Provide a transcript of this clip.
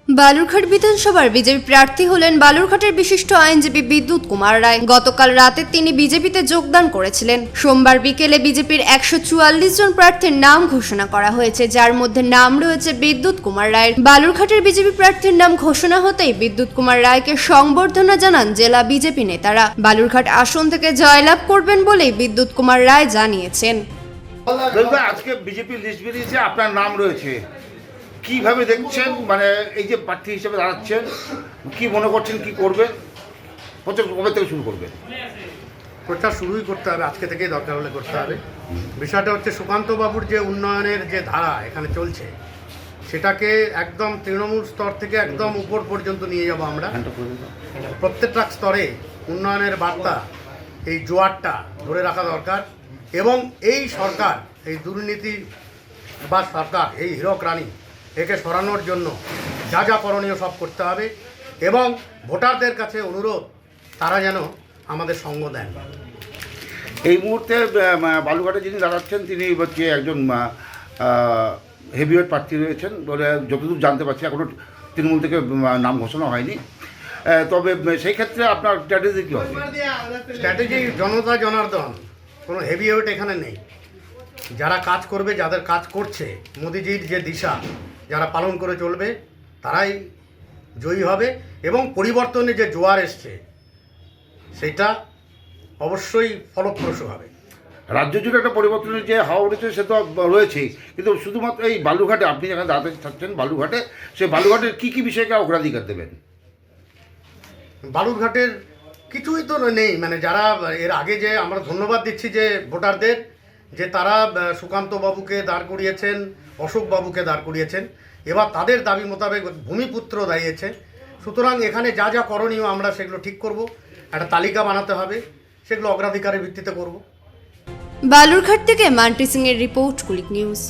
বালুরঘাট বিধানসভার বিজেপি প্রার্থী হলেন বালুরঘাটের বিশিষ্ট আইনজীবী বিদ্যুৎ কুমার রায়। গতকাল রাতে তিনি বিজেপিতে যোগদান করেছিলেন। সোমবার বিকেলে বিজেপির 144 জন প্রার্থীর নাম ঘোষণা করা হয়েছে, যার মধ্যে নাম রয়েছে বিদ্যুৎ কুমার রায়ের। বালুরঘাটের বিজেপি প্রার্থীর নাম ঘোষণা হতেই বিদ্যুৎ কুমার রায়কে সংবর্ধনা জানান জেলা বিজেপি নেতারা। বালুরঘাট আসন থেকে জয়লাভ করবেন বলেই বিদ্যুৎ কুমার রায় জানিয়েছেন। আজকে বিজেপি লিস্ট বেরিয়েছে, আপনার নাম রয়েছে, কিভাবে দেখছেন? মানে এই যে প্রার্থী হিসেবে দাঁড়াচ্ছেন, কি মনে করছেন, কি করবেন, প্রচার কবে থেকে শুরু করবেন? প্রচার শুরুই করতে হবে, আজকে থেকেই দরকার হলে করতে হবে। বিষয়টা হচ্ছে সুকান্ত বাবুর যে উন্নয়নের যে ধারা এখানে চলছে, সেটাকে একদম তৃণমূল স্তর থেকে একদম উপর পর্যন্ত নিয়ে যাব আমরা। প্রত্যেকটা স্তরে উন্নয়নের বার্তা, এই জোয়ারটা ধরে রাখা দরকার। এবং এই সরকার, এই দুর্নীতি বা সরকার, এই হীরক রানী, একে সরানোর জন্য যা যা করণীয় সব করতে হবে। এবং ভোটারদের কাছে অনুরোধ, তারা যেন আমাদের সঙ্গ দেন। এই মুহূর্তে বালুঘাটে যিনি দাঁড়াচ্ছেন তিনি হচ্ছে একজন হেভিওয়েট প্রার্থী রয়েছেন বলে যতদূর জানতে পারছি, এখনও তৃণমূল থেকে নাম ঘোষণা হয়নি। তবে সেই ক্ষেত্রে আপনার স্ট্র্যাটেজি কী হবে? স্ট্র্যাটেজি জনতা জনার্দন, কোনো হেভিওয়েট এখানে নেই। যারা কাজ করবে, যাদের কাজ করছে, মোদিজির যে দিশা যারা পালন করে চলবে, তারাই জয়ী হবে। এবং পরিবর্তনের যে জোয়ার এসছে, সেটা অবশ্যই ফলপ্রসূ হবে। রাজ্য জুড়ে একটা পরিবর্তনের যে হাওয়া উঠেছে সে তো রয়েছেই, কিন্তু শুধুমাত্র এই বালুঘাটে আপনি যেখানে দাঁড়াতে থাকছেন বালুঘাটে, সেই বালুঘাটের কী কী বিষয়কে অগ্রাধিকার দেবেন? বালুরঘাটের কিছুই তো নেই, মানে যারা এর আগে, যে আমরা ধন্যবাদ দিচ্ছি যে ভোটারদের, যে তারা সুকান্ত বাবুকে দাঁড় করিয়েছেন, অশোক বাবুকে দাঁড় করিয়েছেন, এবার তাদের দাবি মোতাবেক ভূমিপুত্র দাঁড়িয়েছে। সুতরাং এখানে যা যা করণীয় আমরা সেগুলো ঠিক করব, একটা তালিকা বানাতে হবে, সেগুলো অগ্রাধিকারের ভিত্তিতে করব। বালুরঘাট থেকে মান্টি সিং এর রিপোর্ট, কুলিক নিউজ।